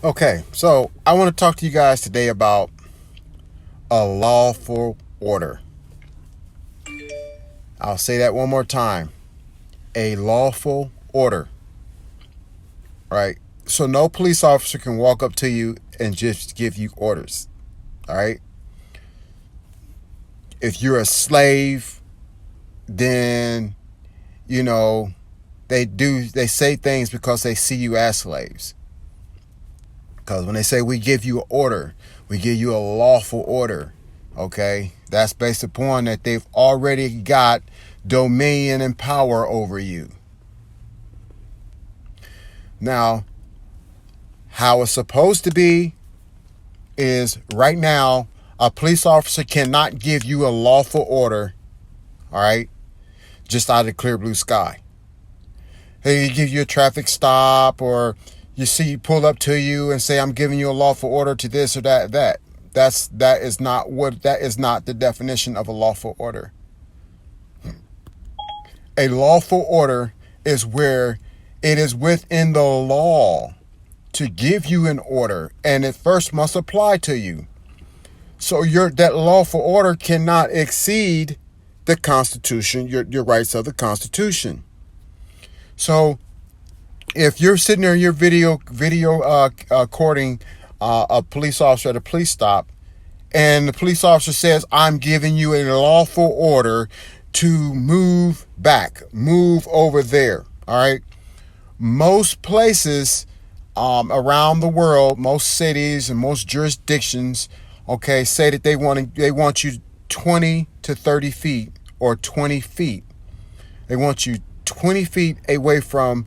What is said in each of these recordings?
Okay, so I want to talk to you guys today about a lawful order. I'll say that one more time. A lawful order. Right? So no police officer can walk up to you and just give you orders. All right? If you're a slave, then they say things because they see you as slaves. Because when they say we give you an order, we give you a lawful order. Okay? That's based upon that they've already got dominion and power over you. Now, how it's supposed to be is right now, a police officer cannot give you a lawful order, all right, just out of the clear blue sky. They give you a traffic stop, or you see pull up to you and say, I'm giving you a lawful order to this or that. That is not the definition of a lawful order. A lawful order is where it is within the law to give you an order, and it first must apply to you. So that lawful order cannot exceed the Constitution, your rights of the Constitution. So if you're sitting there in your video recording a police officer at a police stop, and the police officer says, I'm giving you a lawful order to move back, move over there. All right. Most places around the world, most cities and most jurisdictions, okay, say that they want you 20 to 30 feet or 20 feet. They want you 20 feet away from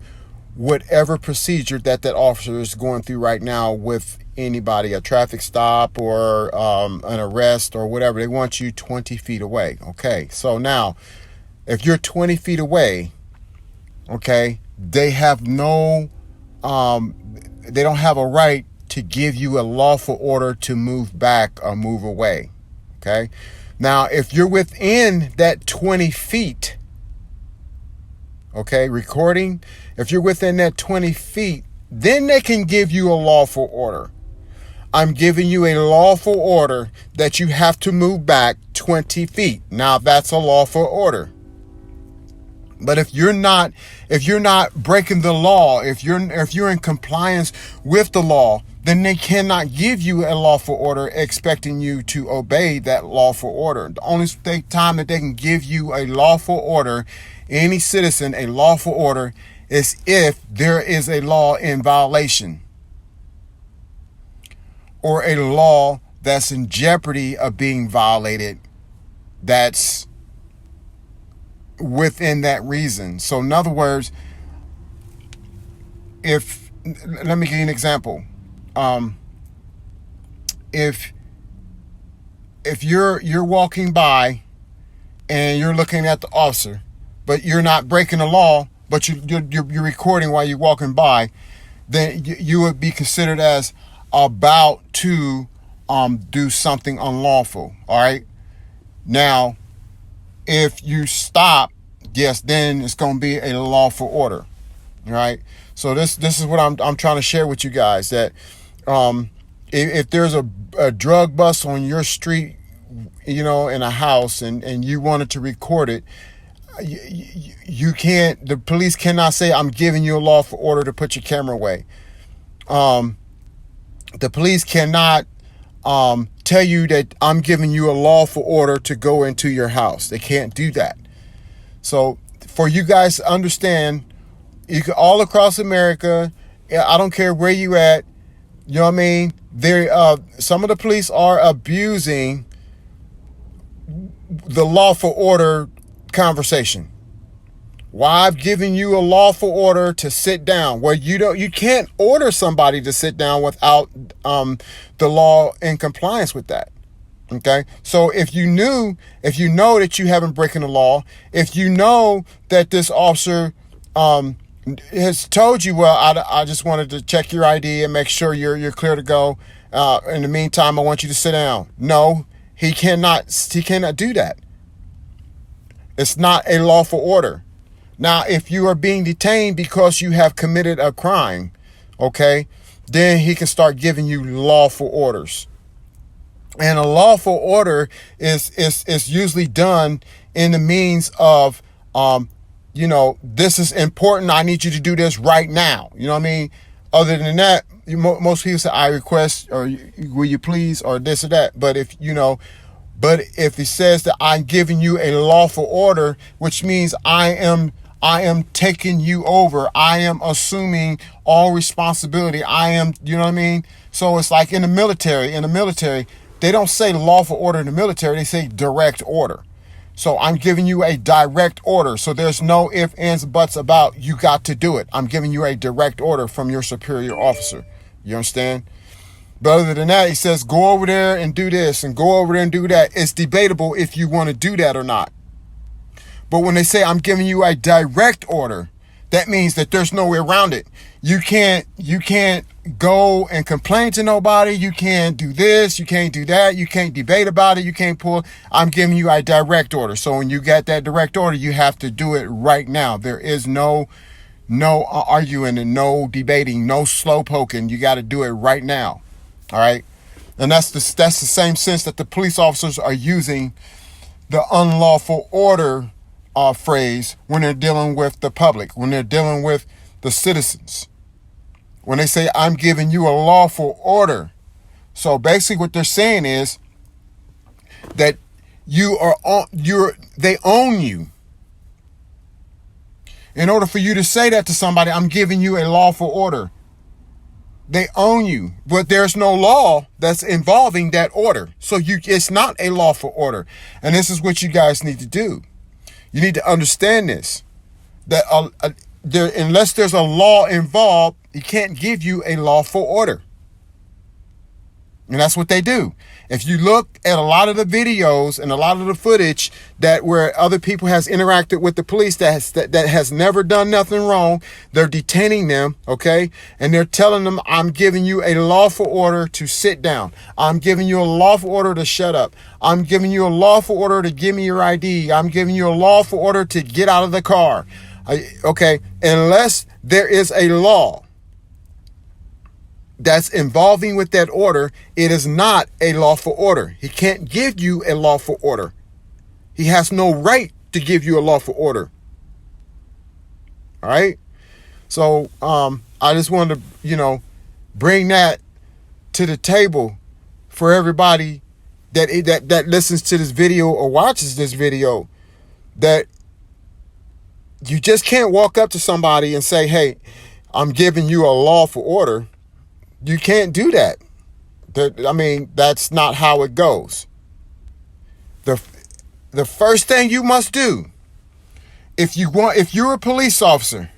whatever procedure that officer is going through right now with anybody, a traffic stop or an arrest or whatever. They want you 20 feet away. Okay, so now if you're 20 feet away, okay, they have they don't have a right to give you a lawful order to move back or move away. Okay, now if you're within that 20 feet, okay, recording, if you're within that 20 feet, then they can give you a lawful order. I'm giving you a lawful order that you have to move back 20 feet. Now that's a lawful order. But if you're not breaking the law, if you're in compliance with the law, then they cannot give you a lawful order expecting you to obey that lawful order. The only time that they can give you a lawful order, any citizen, a lawful order, is if there is a law in violation or a law that's in jeopardy of being violated, that's within that reason. So in other words, let me give you an example. If you're walking by and you're looking at the officer, but you're not breaking the law, but you're recording while you're walking by, then you would be considered as about to do something unlawful. All right. Now, if you stop, yes, then it's going to be a lawful order. All right. So this is what I'm trying to share with you guys, that if there's a drug bust on your street, in a house, and you wanted to record it, you can't. The police cannot say, I'm giving you a lawful order to put your camera away. The police cannot tell you that I'm giving you a lawful order to go into your house. They can't do that. So for you guys to understand, you can, all across America, I don't care where you at, you know what I mean? Some of the police are abusing the lawful order conversation. Why I've given you a lawful order to sit down. Well, you can't order somebody to sit down without the law in compliance with that. Okay. So if you know that you haven't broken the law, if you know that this officer has told you, well, I just wanted to check your ID and make sure you're clear to go. In the meantime, I want you to sit down. No, he cannot do that. It's not a lawful order. Now, if you are being detained because you have committed a crime, okay, then he can start giving you lawful orders. And a lawful order is usually done in the means of, this is important. I need you to do this right now. You know what I mean? Other than that, most people say, I request, or will you please, or this or that. But if it says that I'm giving you a lawful order, which means I am taking you over. I am assuming all responsibility. I am, you know what I mean? So it's like in the military. They don't say lawful order in the military. They say direct order. So I'm giving you a direct order. So there's no ifs, ands, buts about you got to do it. I'm giving you a direct order from your superior officer. You understand? But other than that, he says, go over there and do this and go over there and do that. It's debatable if you want to do that or not. But when they say I'm giving you a direct order, that means that there's no way around it. You can't go and complain to nobody. You can't do this. You can't do that. You can't debate about it. You can't pull. I'm giving you a direct order. So when you get that direct order, you have to do it right now. There is no arguing and no debating, no slow poking. You got to do it right now. All right. And that's the same sense that the police officers are using the unlawful order phrase when they're dealing with the public, when they're dealing with the citizens. When they say, I'm giving you a lawful order. So basically what they're saying is that they own you. In order for you to say that to somebody, I'm giving you a lawful order. They own you, but there's no law that's involving that order. So it's not a lawful order. And this is what you guys need to do. You need to understand this, that unless there's a law involved, he can't give you a lawful order. And that's what they do. If you look at a lot of the videos and a lot of the footage that where other people has interacted with the police that has never done nothing wrong, they're detaining them, okay? And they're telling them, I'm giving you a lawful order to sit down. I'm giving you a lawful order to shut up. I'm giving you a lawful order to give me your ID. I'm giving you a lawful order to get out of the car. Okay, unless there is a law that's involving with that order, it is not a lawful order. He can't give you a lawful order. He has no right to give you a lawful order. All right. So I just wanted to, bring that to the table for everybody that listens to this video or watches this video, that you just can't walk up to somebody and say, hey, I'm giving you a lawful order. You can't do that. That's not how it goes. The first thing you must do, if you're a police officer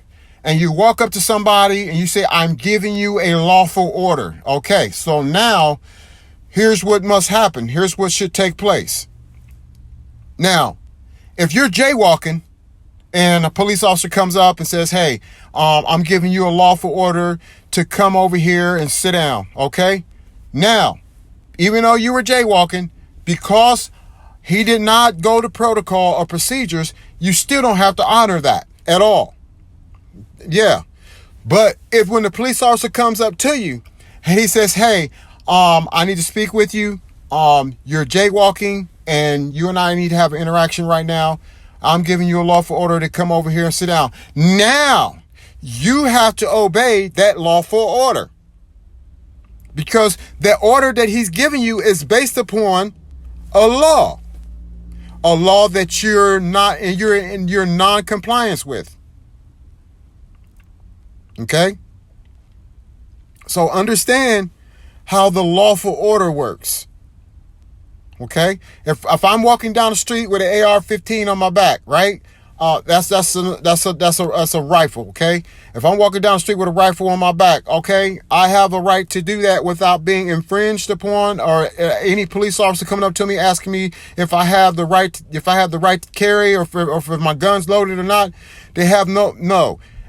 and you walk up to somebody and you say, I'm giving you a lawful order. Okay, so now here's what must happen. Here's what should take place. Now, if you're jaywalking and a police officer comes up and says, hey, I'm giving you a lawful order to come over here and sit down, okay? Now, even though you were jaywalking, because he did not go to protocol or procedures, you still don't have to honor that at all. Yeah. But if when the police officer comes up to you and he says, hey, I need to speak with you, you're jaywalking and you and I need to have an interaction right now, I'm giving you a lawful order to come over here and sit down. Now, you have to obey that lawful order, because the order that he's giving you is based upon a law that you're in non-compliance with. Okay? So understand how the lawful order works. Okay? If I'm walking down the street with an AR-15 on my back, right? That's a rifle, okay? If I'm walking down the street with a rifle on my back, okay, I have a right to do that without being infringed upon, or any police officer coming up to me asking me if I have the right to carry, or if my gun's loaded or not. They have no.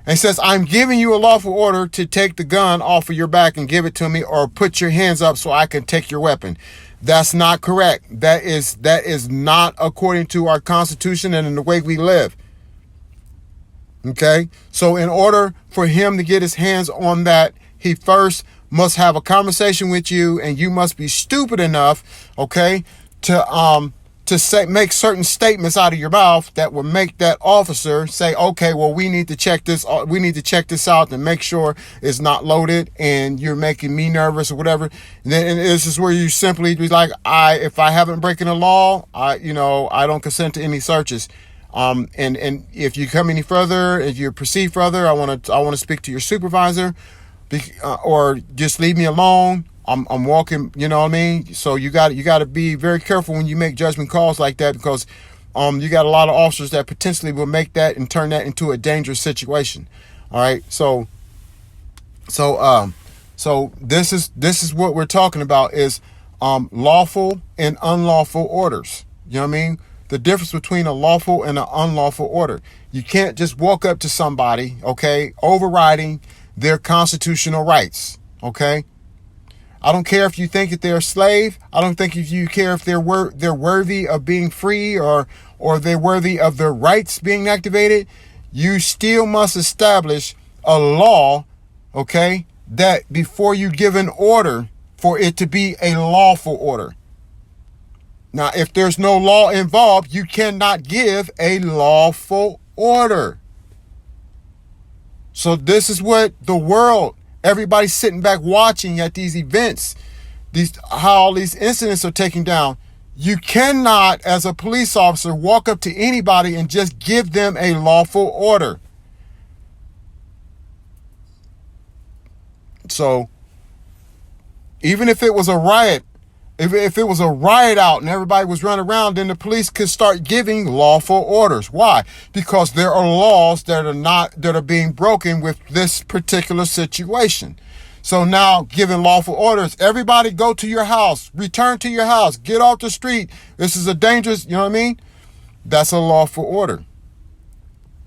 And it says, I'm giving you a lawful order to take the gun off of your back and give it to me, or put your hands up so I can take your weapon. That's not correct. That is not according to our Constitution and in the way we live. Okay? So in order for him to get his hands on that, he first must have a conversation with you, and you must be stupid enough, okay, to make certain statements out of your mouth that will make that officer say, okay, well, we need to check this out and make sure it's not loaded, and you're making me nervous or whatever. And this is where you simply be like, if I haven't broken the law, I don't consent to any searches. And if you come any further, if you proceed further, I want to speak to your supervisor, or just leave me alone. I'm walking, you know what I mean? So you got to be very careful when you make judgment calls like that, because you got a lot of officers that potentially will make that and turn that into a dangerous situation. All right. So this is what we're talking about is lawful and unlawful orders. You know what I mean? The difference between a lawful and an unlawful order. You can't just walk up to somebody, okay, overriding their constitutional rights, okay? I don't care if you think that they're a slave. I don't think if you care if they're worthy of being free or they're worthy of their rights being activated. You still must establish a law, okay, that before you give an order for it to be a lawful order. Now, if there's no law involved, you cannot give a lawful order. So this is what the world, everybody's sitting back watching at these events, how all these incidents are taken down. You cannot, as a police officer, walk up to anybody and just give them a lawful order. So even if it was a riot, if it was a riot out and everybody was running around, then the police could start giving lawful orders. Why? Because there are laws that are being broken with this particular situation. So now, giving lawful orders, everybody go to your house, return to your house, get off the street. This is a dangerous, you know what I mean? That's a lawful order.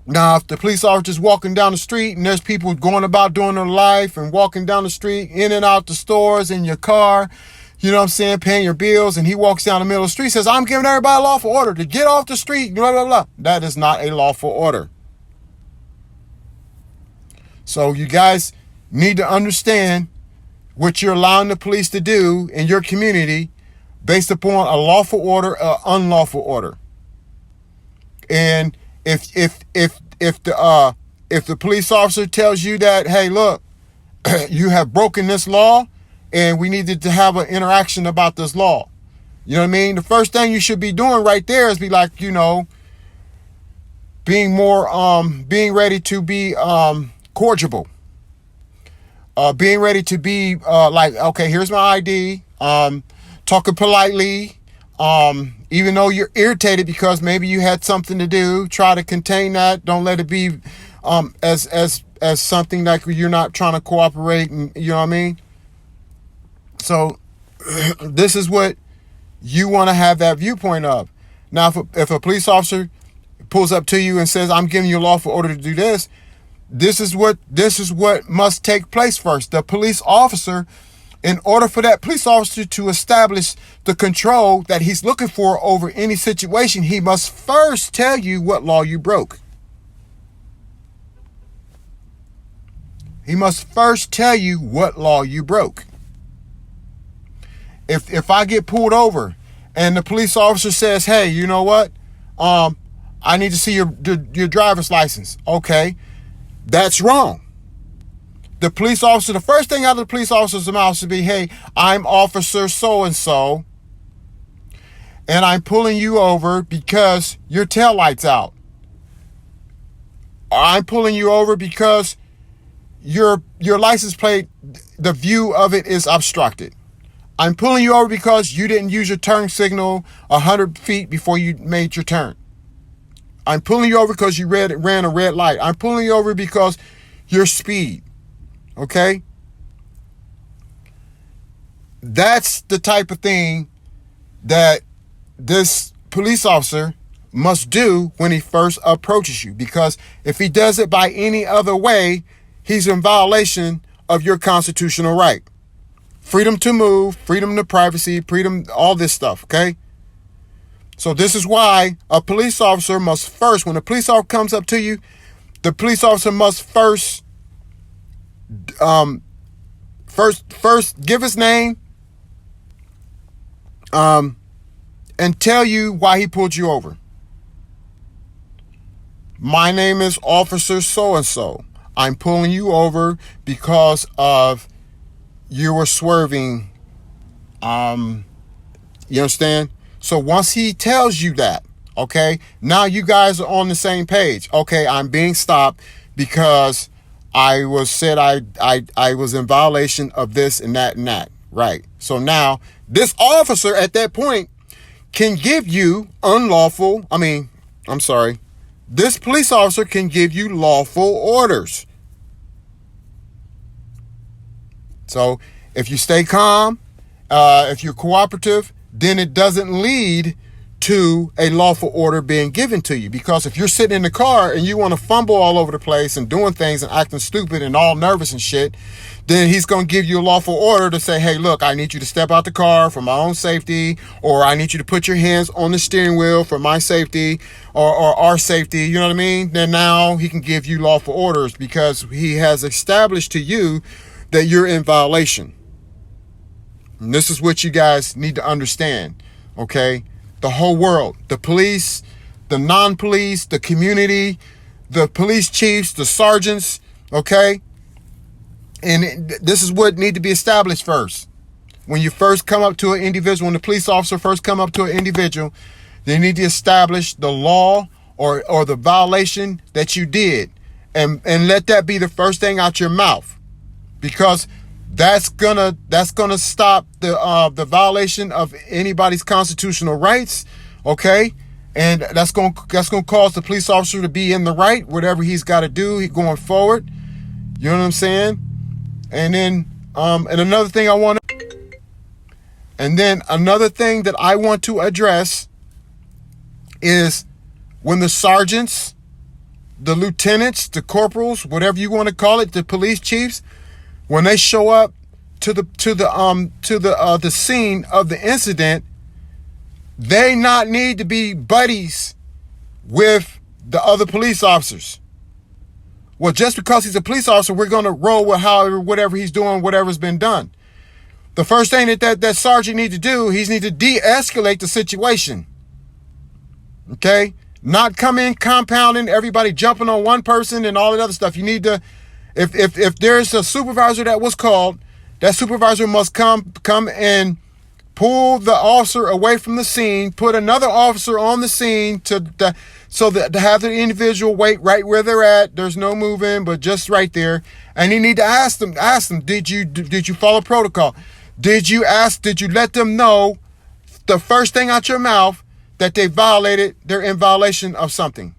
Now, if the police officer's walking down the street and there's people going about doing their life and walking down the street, in and out the stores, in your car, you know what I'm saying, paying your bills, and he walks down the middle of the street, says, I'm giving everybody a lawful order to get off the street, blah, blah, blah. That is not a lawful order. So you guys need to understand what you're allowing the police to do in your community based upon a lawful order, or unlawful order. And if the police officer tells you that, hey, look, you have broken this law, and we needed to have an interaction about this law. You know what I mean? The first thing you should be doing right there is be like, being ready to be cordial. Being ready to be like, okay, here's my ID. Talking politely. Even though you're irritated because maybe you had something to do, try to contain that. Don't let it be as something like you're not trying to cooperate, and you know what I mean? So this is what you want to have that viewpoint of. Now, if a police officer pulls up to you and says, I'm giving you a lawful order to do this, this is what must take place first. The police officer, in order for that police officer to establish the control that he's looking for over any situation, he must first tell you what law you broke. He must first tell you what law you broke. If I get pulled over and the police officer says, hey, you know what? I need to see your driver's license. Okay, that's wrong. The police officer, the first thing out of the police officer's mouth should be, hey, I'm Officer so-and-so, and I'm pulling you over because your taillight's out. I'm pulling you over because your license plate, the view of it is obstructed. I'm pulling you over because you didn't use your turn signal 100 feet before you made your turn. I'm pulling you over because you ran a red light. I'm pulling you over because your speed. Okay? That's the type of thing that this police officer must do when he first approaches you. Because if he does it by any other way, he's in violation of your constitutional right. Freedom to move, freedom to privacy, freedom, all this stuff, okay? So this is why a police officer must first, when a police officer comes up to you, the police officer must first First give his name, and tell you why he pulled you over. My name is Officer so-and-so. I'm pulling you over because of you were swerving. You understand? So once he tells you that, okay, now you guys are on the same page. Okay, I'm being stopped because I was in violation of this and that and that. Right. So now this officer at that point can give you this police officer can give you lawful orders. So if you stay calm, if you're cooperative, then it doesn't lead to a lawful order being given to you. Because if you're sitting in the car and you want to fumble all over the place and doing things and acting stupid and all nervous and shit, then he's going to give you a lawful order to say, hey, look, I need you to step out the car for my own safety, or I need you to put your hands on the steering wheel for my safety or our safety. You know what I mean? Then now he can give you lawful orders because he has established to you that you're in violation. And this is what you guys need to understand, okay? The whole world, the police, the non-police, the community, the police chiefs, the sergeants, okay? And this is what need to be established first. When you first come up to an individual, when the police officer first come up to an individual, they need to establish the law or the violation that you did. And let that be the first thing out your mouth. Because that's gonna stop the violation of anybody's constitutional rights, okay? And that's gonna cause the police officer to be in the right, whatever he's got to do going forward. You know what I'm saying? And then another thing that I want to address is when the sergeants, the lieutenants, the corporals, whatever you want to call it, the police chiefs, when they show up to the scene of the incident, they not need to be buddies with the other police officers. Well, just because he's a police officer, we're going to roll with whatever he's doing, whatever's been done. The first thing that sergeant need to do, he's need to de-escalate the situation. Okay? Not come in compounding, everybody jumping on one person and all that other stuff. You need to, if there's a supervisor that was called, that supervisor must come and pull the officer away from the scene, put another officer on the scene to have the individual wait right where they're at. There's no moving, but just right there. And you need to ask them, did you follow protocol? Did you let them know the first thing out your mouth that they're in violation of something?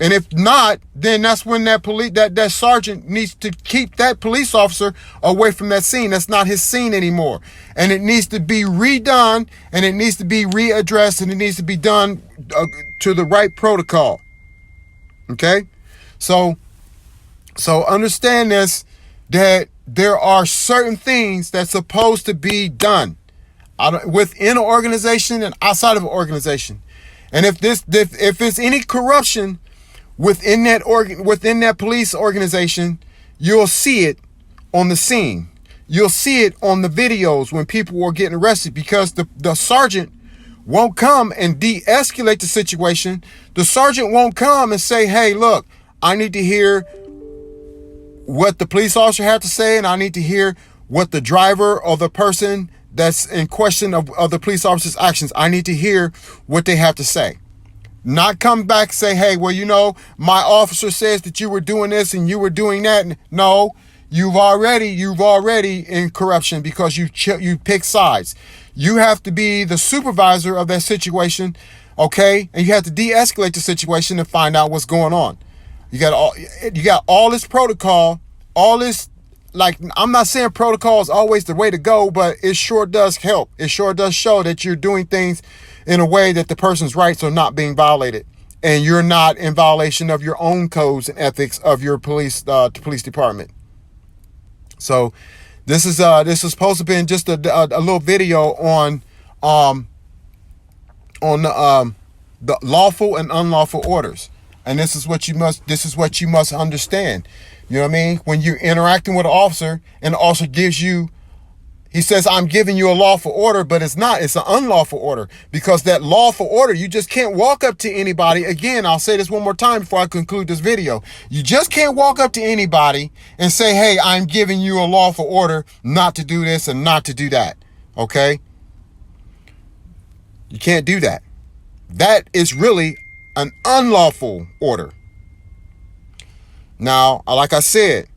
And if not, then that's when that sergeant needs to keep that police officer away from that scene. That's not his scene anymore. And it needs to be redone, and it needs to be readdressed, and it needs to be done to the right protocol. Okay? So understand this, that there are certain things that's supposed to be done within an organization and outside of an organization. And if it's any corruption within that police organization, you'll see it on the scene. You'll see it on the videos when people were getting arrested, because the sergeant won't come and de-escalate the situation. The sergeant won't come and say, hey, look, I need to hear what the police officer had to say, and I need to hear what the driver or the person that's in question of the police officer's actions, I need to hear what they have to say. Not come back and say, hey, well, my officer says that you were doing this and you were doing that. No, you've already in corruption because you pick sides. You have to be the supervisor of that situation, okay? And you have to de-escalate the situation and find out what's going on. You got all this protocol, all this. Like, I'm not saying protocol is always the way to go, but it sure does help. It sure does show that you're doing things in a way that the person's rights are not being violated, and you're not in violation of your own codes and ethics of your police department. So this is supposed to be just a little video on the lawful and unlawful orders, and this is what you must understand. You know what I mean? When you're interacting with an officer and the officer gives you, he says, I'm giving you a lawful order, but it's not. It's an unlawful order, because that lawful order, you just can't walk up to anybody. Again, I'll say this one more time before I conclude this video. You just can't walk up to anybody and say, hey, I'm giving you a lawful order not to do this and not to do that. Okay? You can't do that. That is really an unlawful order. Now, like I said,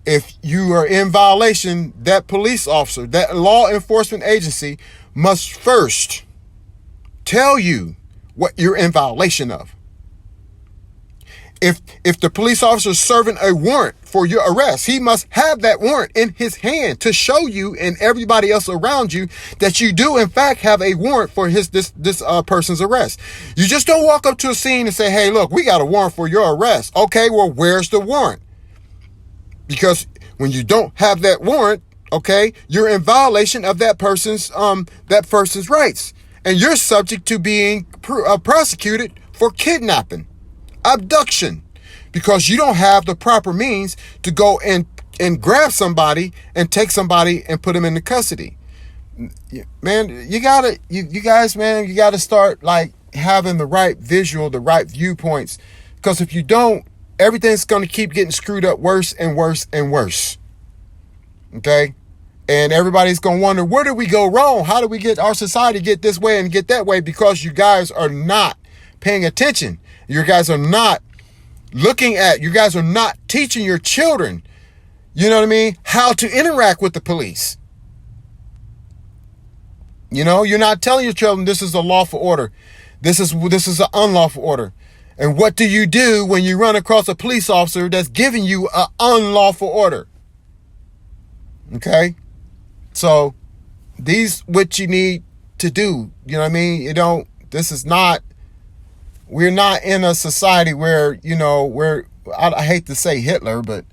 if you are in violation, that police officer, that law enforcement agency must first tell you what you're in violation of. If the police officer is serving a warrant for your arrest, he must have that warrant in his hand to show you and everybody else around you that you do in fact have a warrant for this person's arrest. You just don't walk up to a scene and say, hey, look, we got a warrant for your arrest. Okay, well, where's the warrant? Because when you don't have that warrant, okay, you're in violation of that person's rights, and you're subject to being prosecuted for kidnapping, abduction, because you don't have the proper means to go and grab somebody and take somebody and put them into custody. Man, you gotta start like having the right visual, the right viewpoints, because if you don't, everything's going to keep getting screwed up worse and worse and worse. Okay? And everybody's going to wonder, where did we go wrong? How did we get our society get this way and get that way? Because you guys are not paying attention. You guys are not you guys are not teaching your children, you know what I mean, how to interact with the police. You know, you're not telling your children this is a lawful order. This is an unlawful order. And what do you do when you run across a police officer that's giving you an unlawful order? Okay? So, what you need to do, you know what I mean? We're not in a society where, you know, I hate to say Hitler, but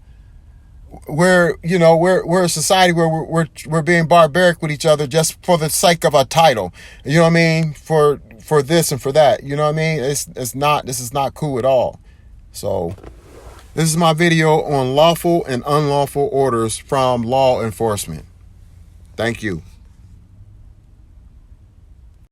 we're a society where we're being barbaric with each other just for the sake of a title. You know what I mean? For this and for that. You know what I mean? This is not cool at all. So this is my video on lawful and unlawful orders from law enforcement. Thank you.